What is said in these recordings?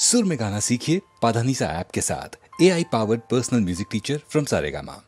सुर में गाना सीखिए पाधानीसा ऐप के साथ। AI powered personal music teacher from Saregama.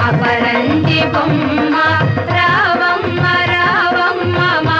అపరంజి బొమ్మ రావమ్మ రావమ్మ మా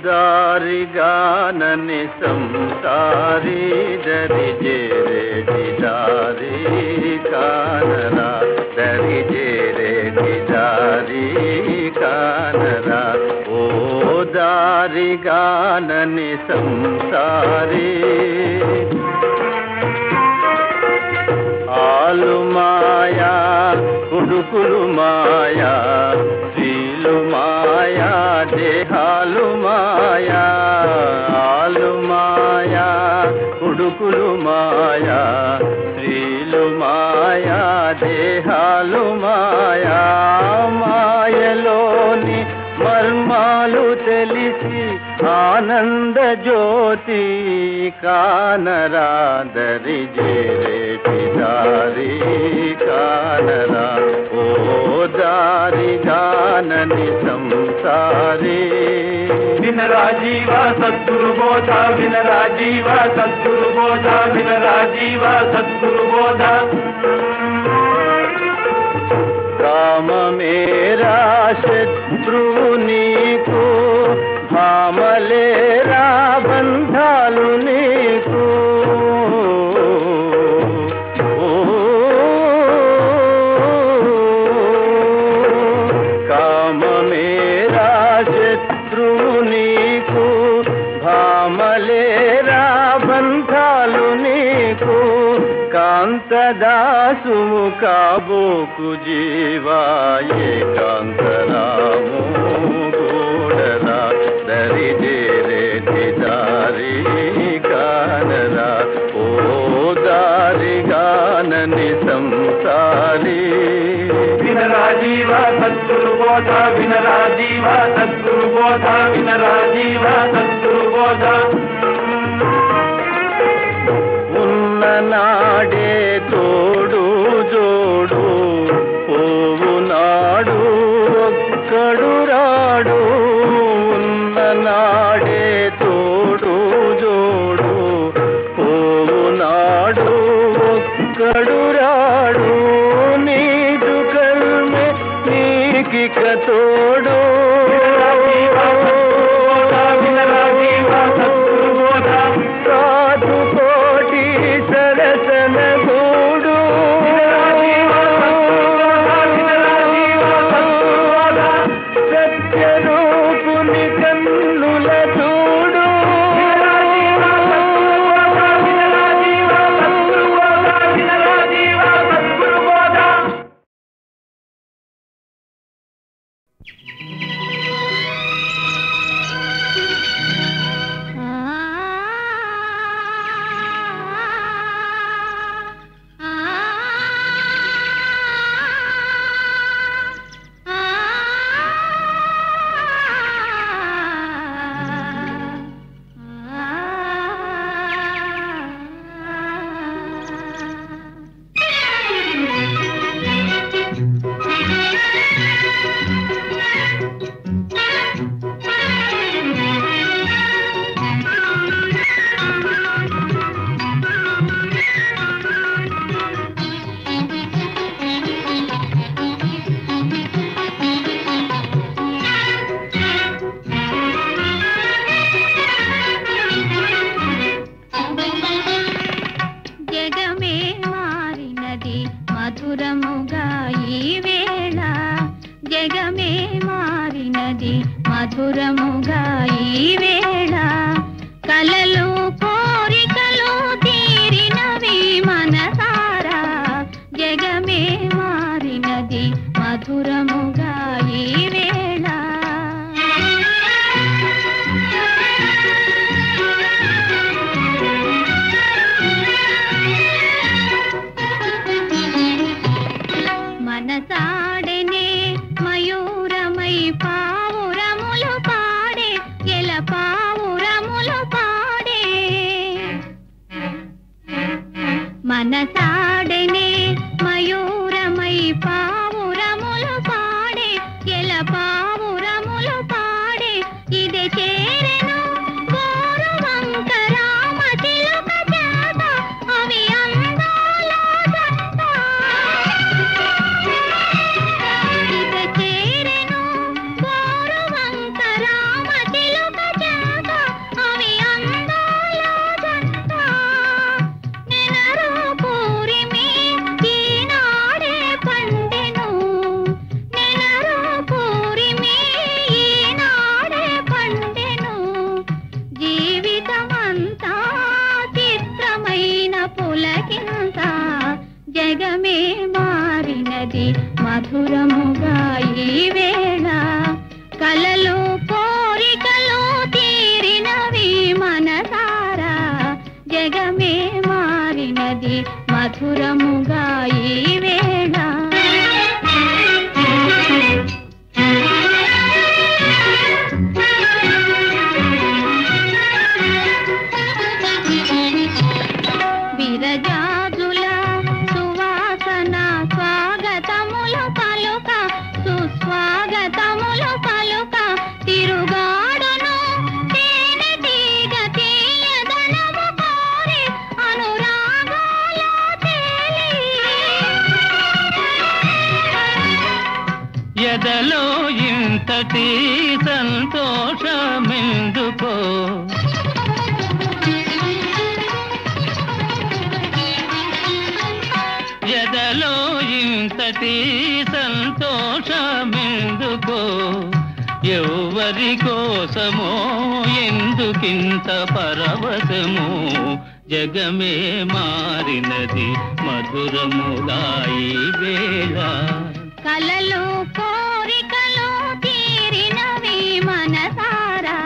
దారిగానని సంసారి దరి జేరేటి దారి కానరా దరి జేరేటి దారి కానరా ఓ దారిగానని సంసారి ఆలు మాయా కుడుకులు మాయా స్త్రీలు మాయా దేహాలు మాయా ఆలు మాయా కుడుకులు మాయా స్త్రీలు మాయా దేహాలు మాయా మాయలోని మర్మాలు తెలిసి ఆనంద జ్యోతి కానరా దరి జేరేటి దారి కానరా ఓ దారిగానని సంసారి వినరా జీవ సద్గురు బోధ వినరా జీవ సద్గురు బోధ వినరా జీవ సద్గురు బోధ కామమేరా శత్రువు నీకు భామలేరా బంధాలు నీకు కామమేరా శత్రువు నీకు భామలేరా బంధాలు నీకు కాంతదాసుము కాబోకు జీవా ఏకాంతరాము గోడరా దరి జేరేటి దారి కానరా ఓ దారిగానని సంసారి వినరా జీవ సద్గురు బోధ వినరా జీవ సద్గురు బోధ వినరా జీవ సద్గురు బోధ నాడే తోడు జోడు పోవు నాడు ఒక్కడు రాడు ఉన్న నాడే తోడు జోడు పోవు నాడు ఒక్కడు రాడు నీదు కల్మె నీకిక తోడు మధురముగా ఈ వేళ కలలు కోరికలు తీరినవి మనసారా జగమే మారినది మధురముగా ఈ వేళ మనసాడనే మయూరమై పావురములు పాడే ఎల పావురములు పాడే మనసాడనే మయూరమై పావురములు పాడే ఎల ఈ వేళ కలలు కోరికలు తీరినవి మనసారా జగమే మారినది మధురముగా ఈ వేళ విరజాజుల సువాసన స్వాగతములు పలుక సుస్వాగతములు పలుక తిరుగాడును తేనె తీగ తీయదనము కోరి అనురాగాల తేలి ఎదలో ఇంతటి సంతోషమెందుకో ఎదలో ఇంతటి సంతోషమెందుకో ఎవరి కోసమో ఎందుకింత పరవశమో జగమే మారినది మధురముగా ఈ వేళ కలలు కోరికలు తీరినవి మనసారా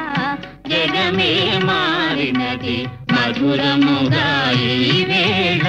జగమే మారినది మధురముగా ఈ వేళ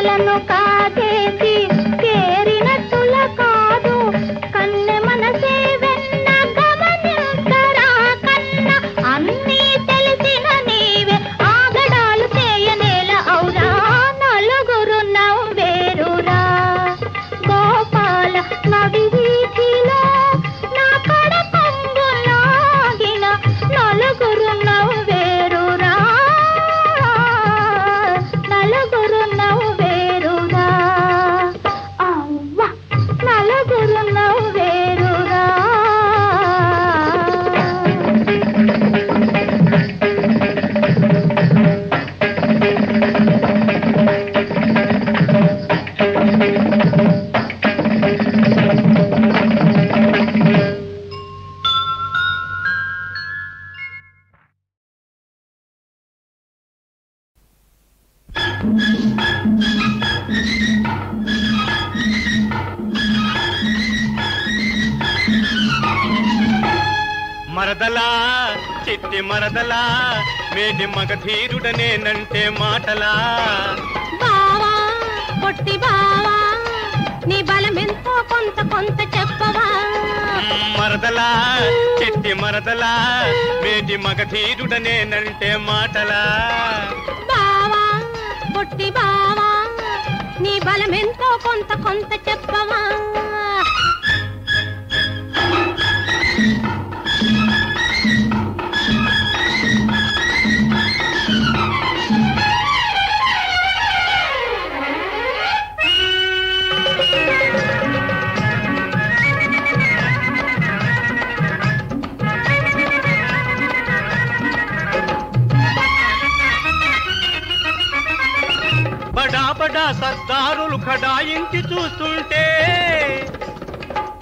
కన్నెలను కాదేసి చేరినట్టుల కాదు కన్నె మనసే వెన్న గమనించరా కన్న అన్నీ తెలిసిన నీవే ఆగడాలు చేయనేల ఔరా నలుగురు నవ్వేరురా గోపాల నడి వీధిలో నా కడ కొంగు లాగిన నలుగురు నవ్వేరురా నలుగురు నవ్వేరురా అవ్వ నలుగురు నవ్వేరురా మరదలా చిట్టి మరదలా మేటి మగధీరుడనేనంటే మాటలా బావా పొట్టి బావా నీ బలమెంతో కొంత కొంత చెప్పవా మరదలా చిట్టి మరదలా మేటి మగధీరుడనేనంటే మాటలా బావా పొట్టి బావా నీ బలమెంతో కొంత కొంత చెప్పవా బడా బడా సర్దారులు ఖడాయించి చూస్తుంటే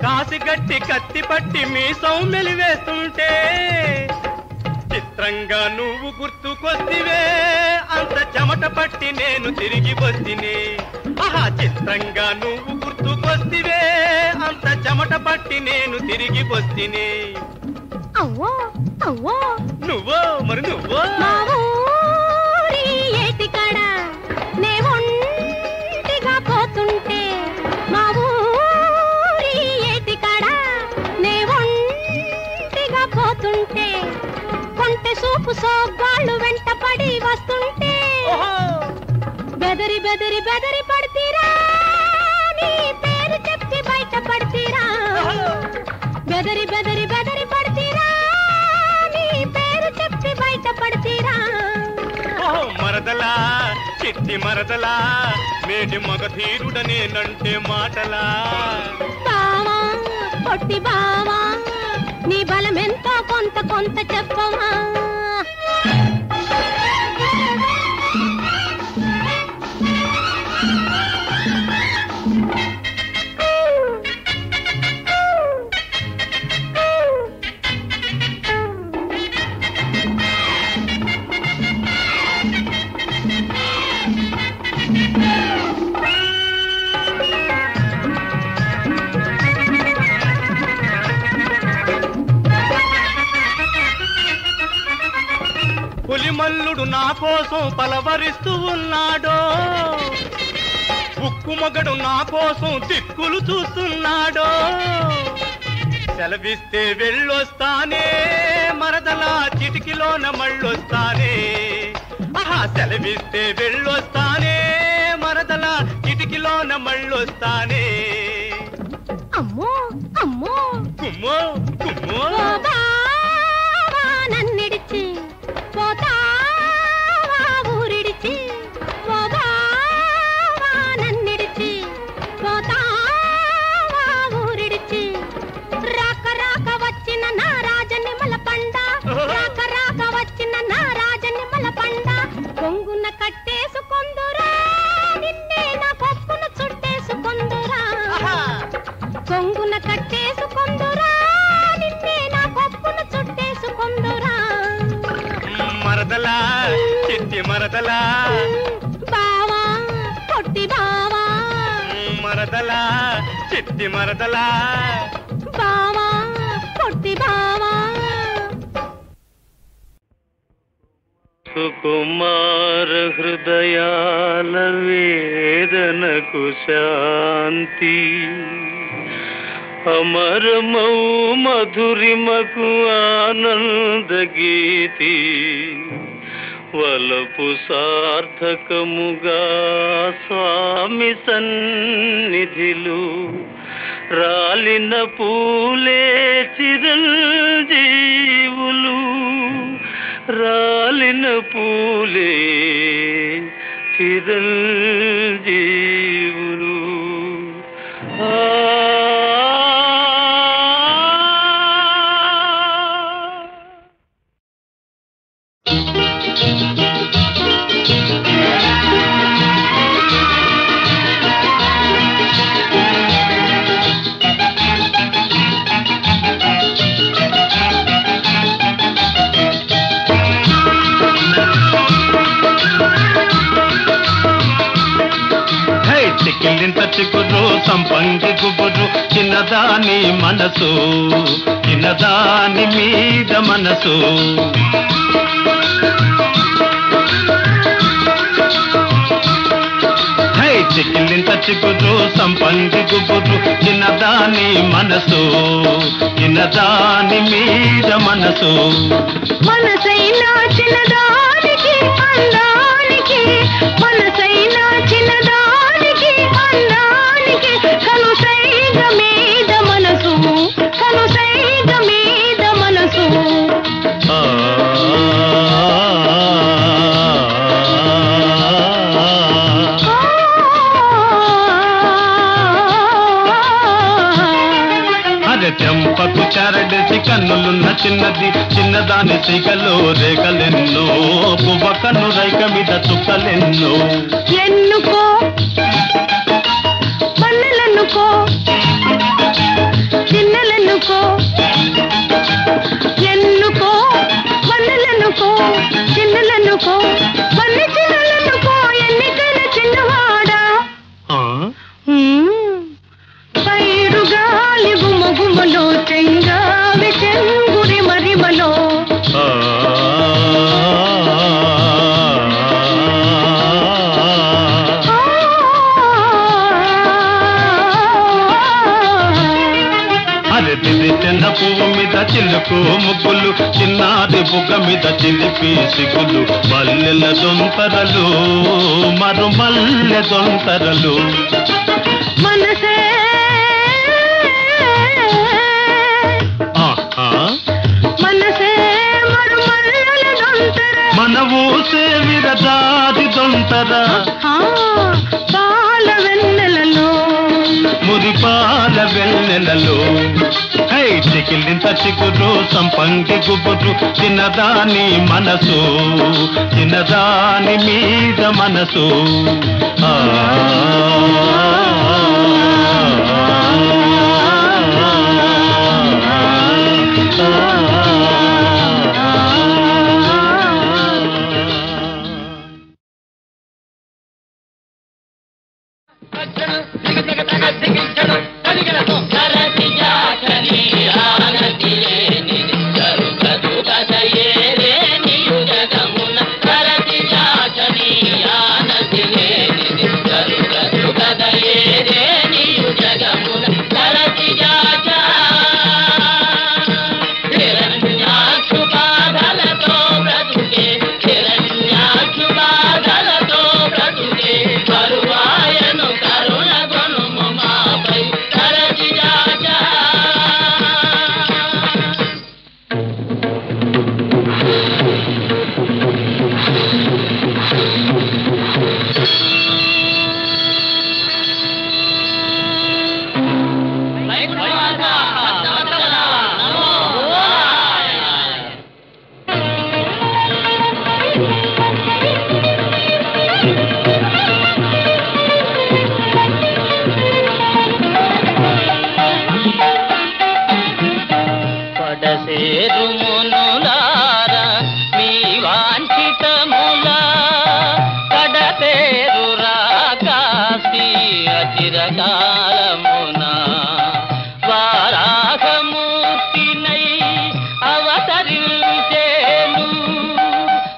కాసిగట్టి కత్తి పట్టి మీసం మెలివేస్తుంటే చిత్రంగా నువ్వు గుర్తుకొస్తివే అంత చెమట పట్టి నేను తిరిగి వస్తిని ఆహా చిత్రంగా నువ్వు గుర్తుకొస్తివే అంత చెమట పట్టి నేను తిరిగి వస్తిని అవ్వో అవ్వో నువ్వో మరి నువ్వో మా ఊరి ఏటికాడ నే ఒంటిగా పోతుంటే మా ఊరి ఏటికాడ నే ఒంటిగా పోతుంటే కొంటె సూపు సోగ్గాళ్ళు వెంట పడి వస్తుంటే బెదరి బెదరి బెదరి పడతీరా నీ పేరు చెప్పి బయట పడతీరా బెదరి బెదరి బెదరి పడతీరా నీ పేరు చెప్పి బయట పడతీరా మరదలా చిట్టి మరదలా మేటి మగధీరుడనేనంటే మాటలా బావా పొట్టి బావా నీ బలమెంతో కొంత కొంత చెప్పవా పులిమల్లుడు నా కోసం పలవరిస్తూ ఉన్నాడో ఉక్కు మొగడు నా కోసం దిక్కులు చూస్తున్నాడో సెలవిస్తే వెళ్ళొస్తానే మరదలా చిటికిలోన మళ్ళొస్తానే ఆహా సెలవిస్తే వెళ్ళొస్తానే మరదలా చిటికిలోన మళ్ళొస్తానే అమ్మో అమ్మో కుమ్మో కుమ్మో బావా నన్నిడిచి పోతావా ఊరిడిచి ఓ బావా నన్నిడిచి పోతావా ఊరిడిచి రాక రాక వచ్చిన నా రాజనిమల పండ రాక రాక వచ్చిన నా రాజనిమల పండ కొంగున కట్టేసుకొందురా నిన్నే నా కొప్పును చుట్టేసుకొందురా కొంగున కట్టేసుకొందురా నిన్నే నా కొప్పును చుట్టేసుకొందురా మరదలా చిట్టి మరదలా బావా పొట్టి బావా మరదలా చిట్టి మరదలా బావా పొట్టి బావా సుకుమార హృదయాల వేదనకు శాంతి, అమరమౌ మధురిమకు ఆనంద గీతి, వలపు సార్థకముగా స్వామి సన్నిధిలు, రాలిన పూలే చిరంజీవులు, రాలిన పూలే చిరంజీవులు. చిక్కిలింత చిక్కురు సంపంగి గుబురు, చిన్నదాని మనసు, చిన్నదాని మీద మనసు. చిక్కిలింత చిక్కురు సంపంగి గుబురు, చిన్నదాని మనసు, చిన్నదాని మీద మనసు. మనసైనా చిన్నదానికి అందానికి, మనసైనా చిన్నదానికి అందానికి, కనుసైగ మీద మనసు, కనుసైగ మీద మనసు. చెంపకు చారడేసి కన్నులున్న చిన్నది, చిన్నదాని సిగలో రేఖలెన్నో, పువ్వ కన్ను రైక మీద చుక్కలెన్నో. ఎన్నుకో పన్నెలెన్నుకో, చిన్నలెన్నుకో, ఎన్నుకో పన్నెలెన్నుకో, చిన్నలెన్నుకో, పన్నె చిన్నలెన్నుకో, ఎన్నికల చిన్నవాడా. పైరుగాలి గుమగుమలో, చెంగావి చెంగురి మరిమలో. అరెదిది చిన్న పువ్వు మీద చిలుకు ముగ్గులు, చిన్నాది బుగ్గ మీద చిలిపి సిగులు, మల్లెల దొంతరలు మరుమల్లె దొంతరలు. మనసే మనసే మరుమల్లెల దొంతర, మన ఊసే విరదాది దొంతర, పాల వెన్నెలలో, మురిపాల వెన్నెలలో. చికిలింత చిగురు సంపంగి గుబురు, చిన్నదాని మనసు, చిన్నదాని మీద మనసు. వారాహమూర్తినై అవతరించేను,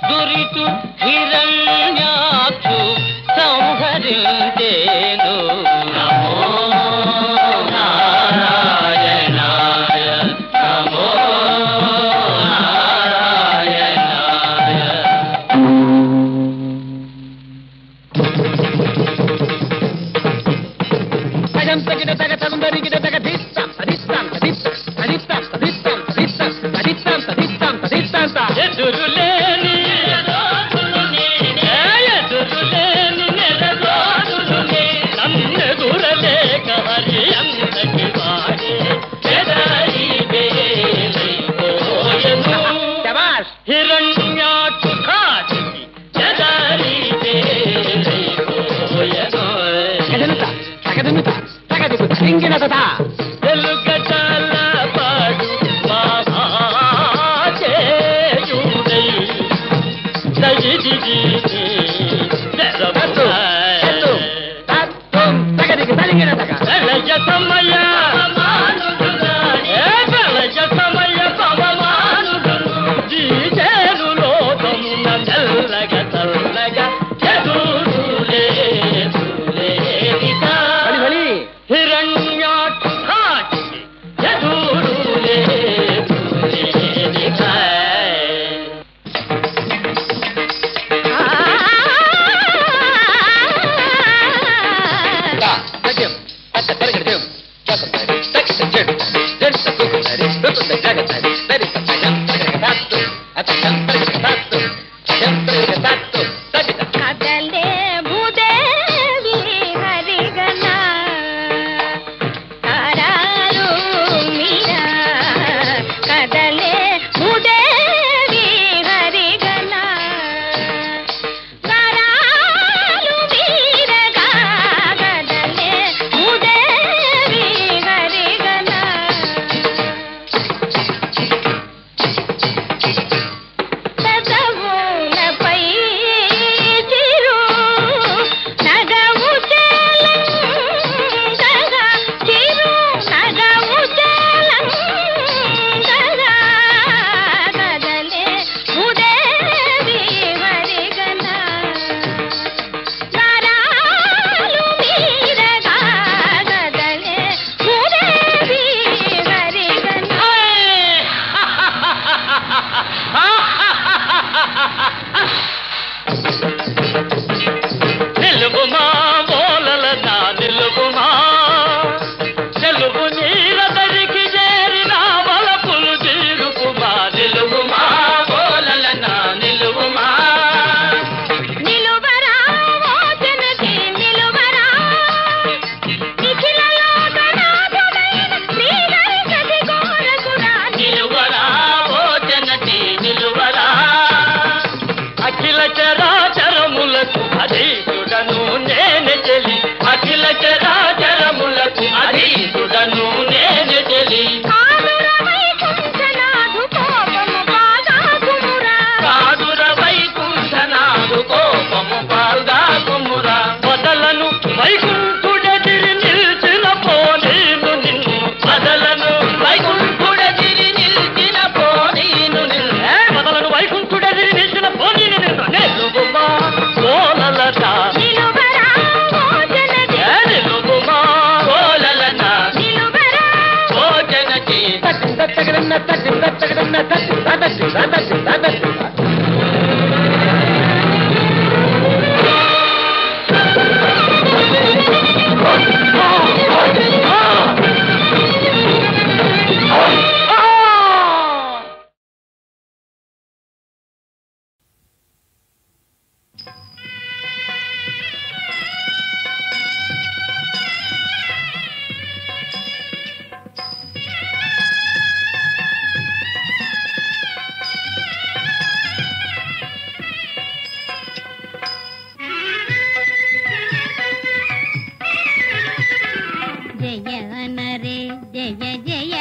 దురితు తెలిపేను. నమో నారాయణాయ నమో నారాయణాయ. తగం తగిన తగ తగుందరిగిన తగ దిస్తాం తదిస్తాం తదిస్తాం తదిస్తాం తదిస్తాం తదిస్తాం తదిస్తాం తదిస్తాం తదిస్తాం. ఎదురులేని ఎదురులేని నెరదోరుని నన్నెదురలేక హరి అందకి వాడే ఎదరి వేలైపోయెను. హిరణ్యాక్షుఖాటికి ఎదరి వేలైపోయెను. తెలుగటల పాడు మాచేయుడై దయిదిది ప్రళయ సమయ ప్రళయ సమయ పవమానుడు జీజేరు లోకమున తెల్లగ తల్లగా ఎదురులేదులేనిగా హిరణ్యాక్షుఖాటికి ఎదురులేదులేనిగా. కదలే భూదేవి హరిగణ కరాలు మీరా కదలే భూదేవి హరిగణ కరాలు మీరగా కదలే భూదేవి హరిగణ. పెదవులపై చిరు నగవు చేలంగగా చిరు నగవు చేలంగగా కదలే భూదేవి హరిగణ నరాలు మీరగా కదలే భూదేవి హరిగణ. నిలువుమా బోలలనా నిలువుమా తెలుగు నీరదరికి చేరిన వలపులు తీరుకుమా. నిలువుమా బోలలనా నిలువుమా నిలువరా మోచనకి నిలువరా నిఖిలలో గణాధుడైన శ్రీహరి సతి గోరకురా నిలువరా భోజనటి నిలువరా అఖిల చరాచరములకు అధీసుడను నేనే చెలి. అఖిల చరాచరములకు అధీసుడను నేనే చెలి. కాదుర వైకుంఠనాథు కోపము బాగాకుమురా కాదుర వైకుంఠనాథు కోపము పాల్గాకుమురా. వదలను వైకుంఠుడెదిరి నిలిచిన పోనీను నిన్ను వదలను వైకుంఠుడెదిరి నిలిచిన పోనీను నిన్ను వదలను వైకుంఠుడెదిరి నిలిచిన పోనీను నిన్ను. నిలువుమా బోలలనా నిలువరా మోచనకి నిలువుమా బోలలనా నిలువరా భోజనటి తగ్గడన్న తగ్గడన్న జయ నరే జయ జయ